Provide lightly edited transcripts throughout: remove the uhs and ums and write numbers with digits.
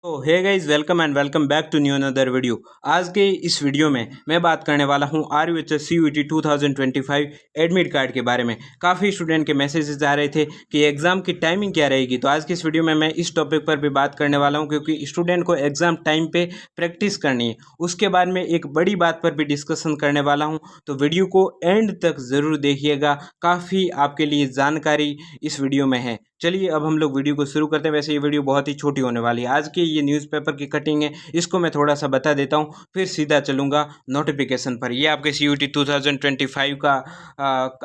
तो hey guys, welcome and welcome back to new another video. आज के इस वीडियो में मैं बात करने वाला हूं RUHS CUET 2025 एडमिट कार्ड के बारे में। काफ़ी स्टूडेंट के मैसेजेस आ रहे थे कि एग्ज़ाम की टाइमिंग क्या रहेगी। तो आज की इस वीडियो में मैं इस टॉपिक पर भी बात करने वाला हूं, क्योंकि स्टूडेंट को एग्ज़ाम टाइम पे प्रैक्टिस करनी है। उसके बाद में एक बड़ी बात पर भी डिस्कशन करने वाला हूँ, तो वीडियो को एंड तक ज़रूर देखिएगा। काफ़ी आपके लिए जानकारी इस वीडियो में है। चलिए अब हम लोग वीडियो को शुरू करते हैं। वैसे ये वीडियो बहुत ही छोटी होने वाली है। आज की ये न्यूज़पेपर की कटिंग है, इसको मैं थोड़ा सा बता देता हूँ, फिर सीधा चलूँगा नोटिफिकेशन पर। ये आपके CUET 2025 का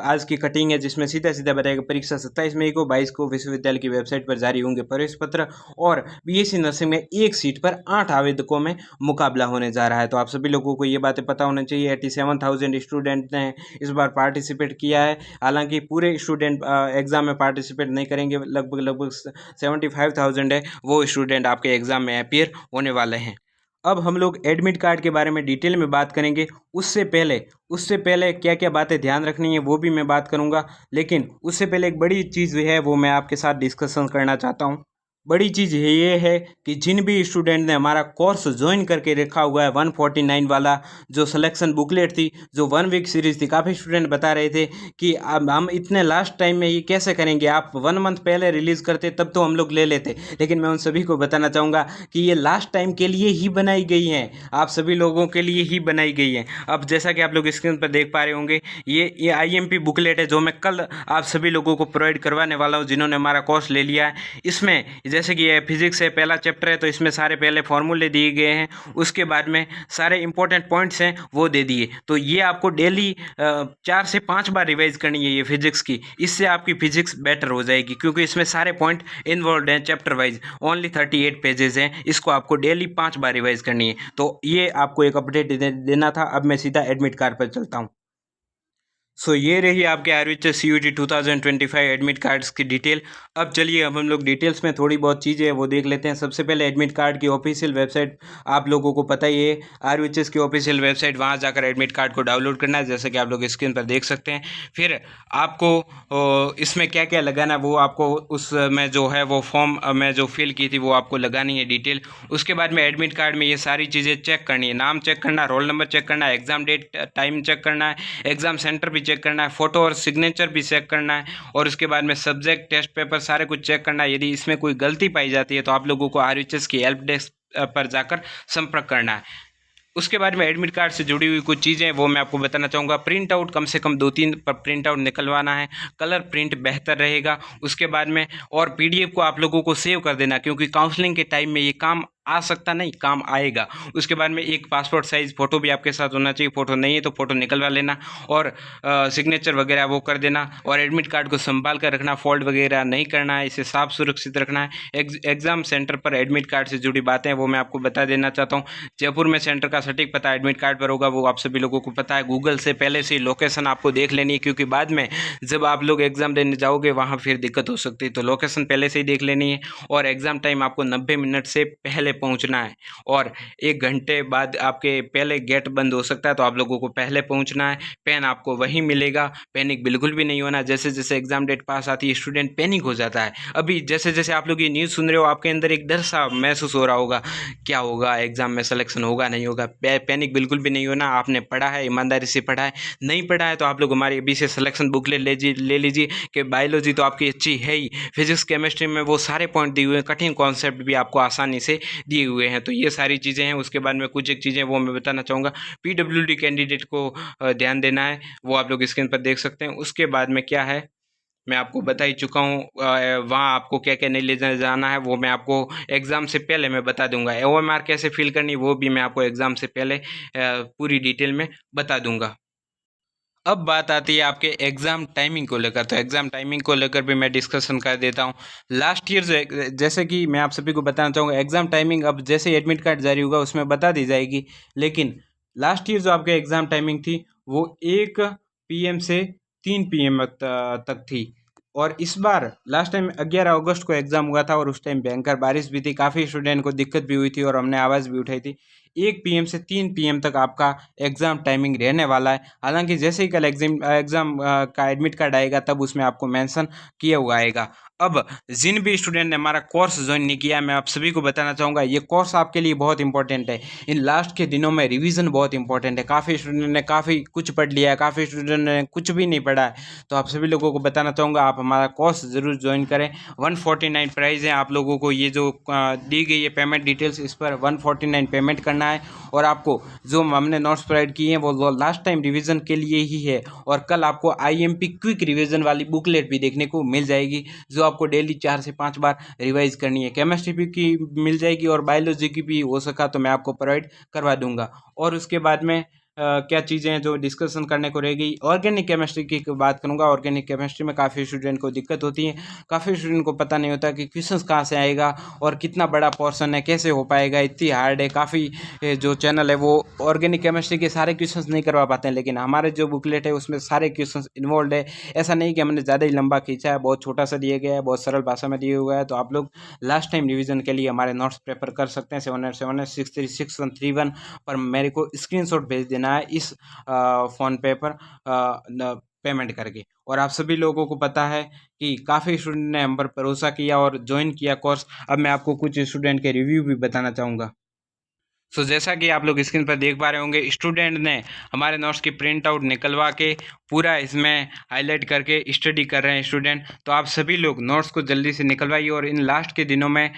आज की कटिंग है, जिसमें सीधा सीधा बताएगा परीक्षा 27 मई को 22 को विश्वविद्यालय की वेबसाइट पर जारी होंगे प्रवेश पत्र। और BSc नर्सिंग में एक सीट पर 8 आवेदकों में मुकाबला होने जा रहा है। तो आप सभी लोगों को ये बातें पता होना चाहिए। 87,000 स्टूडेंट ने इस बार पार्टिसिपेट किया है। हालांकि पूरे स्टूडेंट एग्ज़ाम में पार्टिसिपेट नहीं करेंगे, लगभग 75,000 है वो स्टूडेंट आपके एग्ज़ाम में अपीयर होने वाले हैं। अब हम लोग एडमिट कार्ड के बारे में डिटेल में बात करेंगे। उससे पहले क्या क्या बातें ध्यान रखनी है वो भी मैं बात करूंगा। लेकिन उससे पहले एक बड़ी चीज़ है वो मैं आपके साथ डिस्कशन करना चाहता हूँ। बड़ी चीज़ ये है कि जिन भी स्टूडेंट ने हमारा कोर्स ज्वाइन करके रखा हुआ है 149 वाला, जो सिलेक्शन बुकलेट थी, जो 1 वीक सीरीज़ थी, काफ़ी स्टूडेंट बता रहे थे कि अब हम इतने लास्ट टाइम में ये कैसे करेंगे, आप 1 मंथ पहले रिलीज़ करते तब तो हम लोग ले लेते। लेकिन मैं उन सभी को बताना चाहूँगा कि ये लास्ट टाइम के लिए ही बनाई गई हैं, आप सभी लोगों के लिए ही बनाई गई हैं। अब जैसा कि आप लोग स्क्रीन पर देख पा रहे होंगे, ये IMP बुकलेट है, जो मैं कल आप सभी लोगों को प्रोवाइड करवाने वाला हूँ जिन्होंने हमारा कोर्स ले लिया है। इसमें जैसे कि ये फिजिक्स है, पहला चैप्टर है, तो इसमें सारे पहले फॉर्मूले दिए गए हैं। उसके बाद में सारे इंपॉर्टेंट पॉइंट्स हैं वो दे दिए। तो ये आपको डेली 4 से 5 बार रिवाइज करनी है ये फिजिक्स की। इससे आपकी फिजिक्स बेटर हो जाएगी, क्योंकि इसमें सारे पॉइंट इन्वॉल्व हैं चैप्टर वाइज। ओनली 38 पेजेस हैं, इसको आपको डेली 5 बार रिवाइज करनी है। तो ये आपको एक अपडेट देना था। अब मैं सीधा एडमिट कार्ड पर चलता हूँ। ये रही आपके RUHS CUET 2025 एडमिट कार्ड्स की डिटेल। अब चलिए अब हम लोग डिटेल्स में थोड़ी बहुत चीज़ें वो देख लेते हैं। सबसे पहले एडमिट कार्ड की ऑफिशियल वेबसाइट, आप लोगों को पता ही है RUHS की ऑफिशियल वेबसाइट, वहाँ जाकर एडमिट कार्ड को डाउनलोड करना है, जैसे कि आप लोग स्क्रीन पर देख सकते हैं। फिर आपको इसमें क्या क्या लगाना है वो आपको उसमें जो है वो फॉर्म में जो फिल की थी वो आपको लगानी है डिटेल। उसके बाद में एडमिट कार्ड में ये सारी चीज़ें चेक करनी है। नाम चेक करना है, रोल नंबर चेक करना है, एग्ज़ाम डेट टाइम चेक करना है, एग्ज़ाम सेंटर भी चेक करना है, फ़ोटो और सिग्नेचर भी चेक करना है। और उसके बाद में सब्जेक्ट, टेस्ट पेपर सारे कुछ चेक करना है। यदि इसमें कोई गलती पाई जाती है तो आप लोगों को RUHS की हेल्प डेस्क पर जाकर संपर्क करना है। उसके बाद में एडमिट कार्ड से जुड़ी हुई कुछ चीज़ें वो मैं आपको बताना चाहूँगा। प्रिंट आउट कम से कम 2-3 प्रिंट आउट निकलवाना है, कलर प्रिंट बेहतर रहेगा। उसके बाद में और PDF को आप लोगों को सेव कर देना, क्योंकि काउंसलिंग के टाइम में ये काम आ सकता नहीं, काम आएगा। उसके बाद में एक पासपोर्ट साइज़ फ़ोटो भी आपके साथ होना चाहिए। फ़ोटो नहीं है तो फ़ोटो निकलवा लेना, और सिग्नेचर वगैरह वो कर देना। और एडमिट कार्ड को संभाल कर रखना, फोल्ड वगैरह नहीं करना है, इसे साफ सुरक्षित रखना है। एग्ज़ाम सेंटर पर एडमिट कार्ड से जुड़ी बातें वो मैं आपको बता देना चाहता हूँ। जयपुर में सेंटर का सटीक पता एडमिट कार्ड पर होगा, वो आप सभी लोगों को पता है। गूगल से पहले से लोकेशन आपको देख लेनी है, क्योंकि बाद में जब आप लोग एग्ज़ाम देने जाओगे वहाँ फिर दिक्कत हो सकती है। तो लोकेशन पहले से ही देख लेनी है। और एग्ज़ाम टाइम आपको 90 मिनट से पहले पहुँचना है, और 1 घंटे बाद आपके पहले गेट बंद हो सकता है, तो आप लोगों को पहले पहुँचना है। पेन आपको वहीं मिलेगा। पैनिक बिल्कुल भी नहीं होना। जैसे जैसे एग्ज़ाम डेट पास आती है स्टूडेंट पैनिक हो जाता है। अभी जैसे जैसे आप लोग ये न्यूज़ सुन रहे हो, आपके अंदर एक डर सा महसूस हो रहा होगा, क्या होगा, एग्ज़ाम में सिलेक्शन होगा नहीं होगा। पैनिक बिल्कुल भी नहीं होना। आपने पढ़ा है, ईमानदारी से पढ़ा है। नहीं पढ़ा है तो आप लोग हमारी अभी से सिलेक्शन बुकलेट ले लीजिए। कि बायोलॉजी तो आपकी अच्छी है ही, फिजिक्स केमिस्ट्री में वो सारे पॉइंट दिए हुए हैं, कठिन कॉन्सेप्ट भी आपको आसानी से दिए हुए हैं। तो ये सारी चीज़ें हैं। उसके बाद में कुछ एक चीज़ें वो मैं बताना चाहूँगा। PWD कैंडिडेट को ध्यान देना है, वो आप लोग स्क्रीन पर देख सकते हैं। उसके बाद में क्या है मैं आपको बता ही चुका हूँ। वहाँ आपको क्या क्या नहीं ले जाना है वो मैं आपको एग्ज़ाम से पहले मैं बता दूंगा। OMR कैसे फिल करनी वो भी मैं आपको एग्ज़ाम से पहले पूरी डिटेल में बता दूंगा। अब बात आती है आपके एग्ज़ाम टाइमिंग को लेकर। तो एग्ज़ाम टाइमिंग को लेकर भी मैं डिस्कशन कर देता हूँ। लास्ट ईयर जो जैसे कि मैं आप सभी को बताना चाहूँगा, एग्ज़ाम टाइमिंग अब जैसे एडमिट कार्ड जारी होगा उसमें बता दी जाएगी। लेकिन लास्ट ईयर जो आपके एग्ज़ाम टाइमिंग थी वो 1 PM से 3 PM तक थी। और इस बार लास्ट टाइम 11 अगस्त को एग्ज़ाम हुआ था, और उस टाइम भयंकर बारिश भी थी, काफ़ी स्टूडेंट को दिक्कत भी हुई थी, और हमने आवाज़ भी उठाई थी। 1 PM से 3 PM तक आपका एग्ज़ाम टाइमिंग रहने वाला है। हालांकि जैसे ही कल एग्ज़ाम का एडमिट कार्ड आएगा तब उसमें आपको मेंशन किया हुआ आएगा। अब जिन भी स्टूडेंट ने हमारा कोर्स ज्वाइन नहीं किया, मैं आप सभी को बताना चाहूँगा ये कोर्स आपके लिए बहुत इंपॉर्टेंट है। इन लास्ट के दिनों में रिवीजन बहुत इंपॉर्टेंट है। काफ़ी स्टूडेंट ने काफ़ी कुछ पढ़ लिया है, काफ़ी स्टूडेंट ने कुछ भी नहीं पढ़ा है। तो आप सभी लोगों को बताना चाहूँगा आप हमारा कोर्स ज़रूर ज्वाइन करें। 149 प्राइस है। आप लोगों को ये जो दी गई है पेमेंट डिटेल्स, इस पर 149 पेमेंट करना है और आपको जो हमने नोट्स प्रोवाइड किए हैं वो लास्ट टाइम रिवीजन के लिए ही है। और कल आपको IMP क्विक रिवीजन वाली बुकलेट भी देखने को मिल जाएगी, जो आपको डेली 4 से 5 बार रिवाइज करनी है। केमिस्ट्री भी की मिल जाएगी और बायोलॉजी की भी हो सका तो मैं आपको प्रोवाइड करवा दूंगा। और उसके बाद में क्या चीज़ें हैं जो डिस्कशन करने को रह गई, ऑर्गेनिक केमिस्ट्री की बात करूंगा। ऑर्गेनिक केमिस्ट्री में काफ़ी स्टूडेंट को दिक्कत होती है, काफ़ी स्टूडेंट को पता नहीं होता कि क्वेश्चंस कहाँ से आएगा और कितना बड़ा पोर्शन है, कैसे हो पाएगा, इतनी हार्ड है। काफ़ी जो चैनल है वो ऑर्गेनिक केमिस्ट्री के सारे क्वेश्चंस नहीं करवा पाते हैं, लेकिन हमारे जो बुकलेट है उसमें सारे क्वेश्चंस इन्वॉल्व है। ऐसा नहीं कि हमने ज़्यादा ही लंबा खींचा है, बहुत छोटा सा दिया गया है, बहुत सरल भाषा में दिया हुआ है। तो आप लोग लास्ट टाइम रिवीजन के लिए हमारे नोट्स प्रेफर कर सकते हैं। 7878636131 पर मेरे को स्क्रीनशॉट भेज देना है इस फ़ोन पे पर पेमेंट करके। और आप सभी लोगों को पता है कि काफ़ी स्टूडेंट ने हम पर भरोसा किया और ज्वाइन किया कोर्स। अब मैं आपको कुछ स्टूडेंट के रिव्यू भी बताना चाहूँगा। जैसा कि आप लोग स्क्रीन पर देख पा रहे होंगे, स्टूडेंट ने हमारे नोट्स की प्रिंट आउट निकलवा के पूरा इसमें हाईलाइट करके स्टडी कर रहे हैं स्टूडेंट। तो आप सभी लोग नोट्स को जल्दी से निकलवाइए और इन लास्ट के दिनों में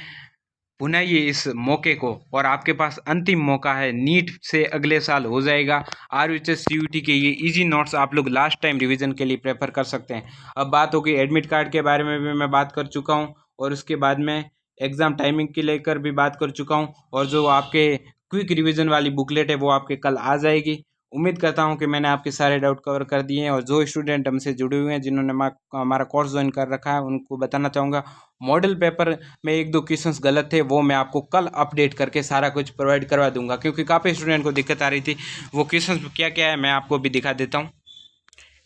भुनाइए इस मौके को। और आपके पास अंतिम मौका है, नीट से अगले साल हो जाएगा RHS CUT के ये इजी नोट्स आप लोग लास्ट टाइम रिवीजन के लिए प्रेफर कर सकते हैं। अब बात होगी एडमिट कार्ड के बारे में भी मैं बात कर चुका हूँ और उसके बाद में एग्ज़ाम टाइमिंग के लेकर भी बात कर चुका हूँ। और जो आपके क्विक रिवीजन वाली बुकलेट है वो आपके कल आ जाएगी। उम्मीद करता हूँ कि मैंने आपके सारे डाउट कवर कर दिए हैं। और जो स्टूडेंट हमसे जुड़े हुए हैं, जिन्होंने हमारा कोर्स ज्वाइन कर रखा है, उनको बताना चाहूँगा मॉडल पेपर में 1-2 क्वेश्चंस गलत थे, वो मैं आपको कल अपडेट करके सारा कुछ प्रोवाइड करवा दूंगा, क्योंकि काफ़ी स्टूडेंट को दिक्कत आ रही थी। वो क्वेश्चंस क्या क्या है मैं आपको भी दिखा देता हूँ।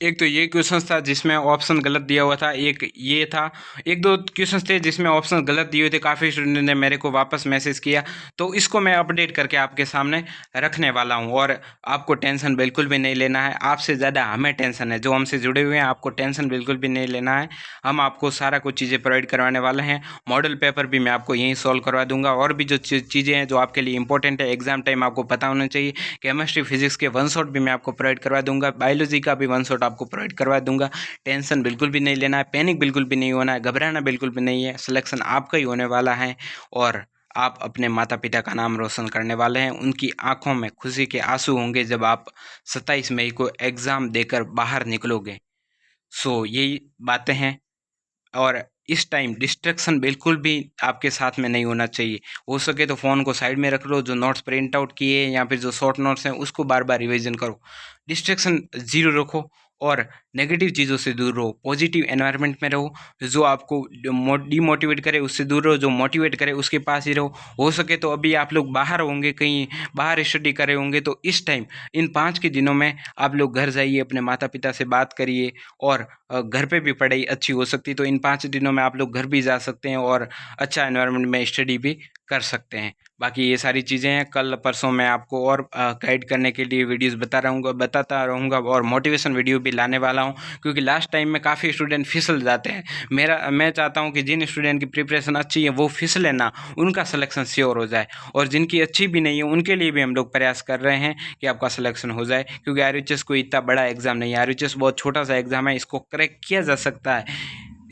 एक तो ये क्वेश्चन था जिसमें ऑप्शन गलत दिया हुआ था, एक ये था, एक दो क्वेश्चन थे जिसमें ऑप्शन गलत दिए हुए थे। काफ़ी स्टूडेंट ने मेरे को वापस मैसेज किया, तो इसको मैं अपडेट करके आपके सामने रखने वाला हूँ। और आपको टेंशन बिल्कुल भी नहीं लेना है, आपसे ज़्यादा हमें टेंशन है, जो हमसे जुड़े हुए हैं आपको टेंशन बिल्कुल भी नहीं लेना है। हम आपको सारा कुछ चीज़ें प्रोवाइड करवाने वाले हैं। मॉडल पेपर भी मैं आपको यहीं सॉल्व करवा दूंगा। और भी जो चीज़ें हैं जो आपके लिए इंपॉर्टेंट है, एग्जाम टाइम आपको पता होना चाहिए, केमिस्ट्री फिजिक्स के 1 शॉट भी मैं आपको प्रोवाइड करवा दूंगा, बायोलॉजी का भी 1 शॉट आपको प्रोवाइड करवा दूंगा। टेंशन बिल्कुल भी नहीं लेना है, पैनिक बिल्कुल भी नहीं होना है, घबराना बिल्कुल भी नहीं है। सिलेक्शन आपका ही होने वाला है और आप अपने माता पिता का नाम रोशन करने वाले हैं। उनकी आंखों में खुशी के आंसू होंगे जब आप 27 मई को एग्ज़ाम देकर बाहर निकलोगे। यही बातें हैं। और इस टाइम डिस्ट्रैक्शन बिल्कुल भी आपके साथ में नहीं होना चाहिए। हो सके तो फ़ोन को साइड में रख लो, जो नोट्स प्रिंट आउट किए या फिर जो शॉर्ट नोट्स हैं उसको बार बार रिवीजन करो। डिस्ट्रैक्शन ज़ीरो रखो और नेगेटिव चीज़ों से दूर रहो, पॉजिटिव एनवायरनमेंट में रहो। जो आपको डिमोटिवेट करे उससे दूर रहो, जो मोटिवेट करे उसके पास ही रहो। हो सके तो अभी आप लोग बाहर होंगे, कहीं बाहर स्टडी कर रहे होंगे, तो इस टाइम इन 5 के दिनों में आप लोग घर जाइए, अपने माता पिता से बात करिए और घर पे भी पढ़ाई अच्छी हो सकती है। तो इन 5 दिनों में आप लोग घर भी जा सकते हैं और अच्छा एनवायरनमेंट में स्टडी भी कर सकते हैं। बाकी ये सारी चीज़ें हैं, कल परसों मैं आपको और गाइड करने के लिए वीडियोस बताता रहूँगा और मोटिवेशन वीडियो भी लाने वाला हूँ, क्योंकि लास्ट टाइम में काफ़ी स्टूडेंट फिसल जाते हैं। मैं चाहता हूँ कि जिन स्टूडेंट की प्रिपरेशन अच्छी है वो फिसले ना, उनका सिलेक्शन श्योर हो जाए। और जिनकी अच्छी भी नहीं है उनके लिए भी हम लोग प्रयास कर रहे हैं कि आपका सिलेक्शन हो जाए, क्योंकि RHS कोई इतना बड़ा एग्ज़ाम नहीं है। RHS बहुत छोटा सा एग्ज़ाम है, इसको क्रैक किया जा सकता है।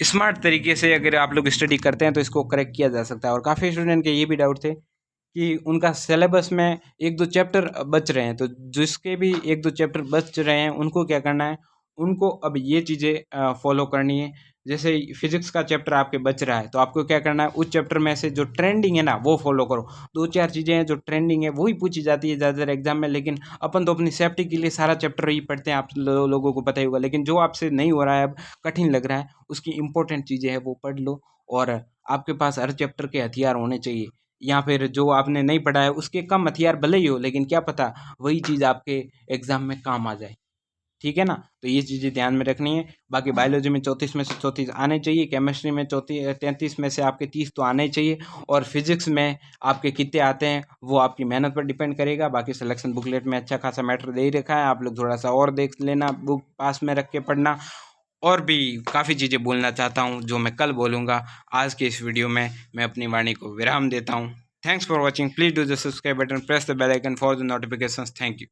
स्मार्ट तरीके से अगर आप लोग स्टडी करते हैं तो इसको क्रैक किया जा सकता है। और काफ़ी स्टूडेंट के ये भी डाउट थे कि उनका सिलेबस में 1-2 चैप्टर बच रहे हैं, तो जिसके भी 1-2 चैप्टर बच रहे हैं उनको क्या करना है, उनको अब ये चीज़ें फॉलो करनी है। जैसे फिजिक्स का चैप्टर आपके बच रहा है तो आपको क्या करना है, उस चैप्टर में से जो ट्रेंडिंग है ना वो फॉलो करो। 2-4 चीज़ें हैं जो ट्रेंडिंग है वही पूछी जाती है ज़्यादातर एग्जाम में, लेकिन अपन तो अपनी सेफ्टी के लिए सारा चैप्टर ही पढ़ते हैं, आप लोगों को पता ही होगा। लेकिन जो आपसे नहीं हो रहा है, अब कठिन लग रहा है, उसकी इंपॉर्टेंट चीज़ें हैं वो पढ़ लो। और आपके पास हर चैप्टर के हथियार होने चाहिए, या फिर जो आपने नहीं पढ़ा है उसके कम हथियार भले ही हो, लेकिन क्या पता वही चीज़ आपके एग्जाम में काम आ जाए। ठीक है ना? तो ये चीज़ें ध्यान में रखनी है। बाकी बायोलॉजी में 34 में से 34 आने चाहिए, केमिस्ट्री में 33 में से आपके 30 तो आने ही चाहिए, और फिजिक्स में आपके कितने आते हैं वो आपकी मेहनत पर डिपेंड करेगा। बाकी सिलेक्शन बुकलेट में अच्छा खासा मैटर दे ही रखा है, आप लोग थोड़ा सा और देख लेना, बुक पास में रख के पढ़ना। और भी काफ़ी चीज़ें बोलना चाहता हूँ जो मैं कल बोलूँगा। आज के इस वीडियो में मैं अपनी वाणी को विराम देता हूँ। Thanks for watching. Please do the subscribe button, press the bell icon for the notifications. Thank you.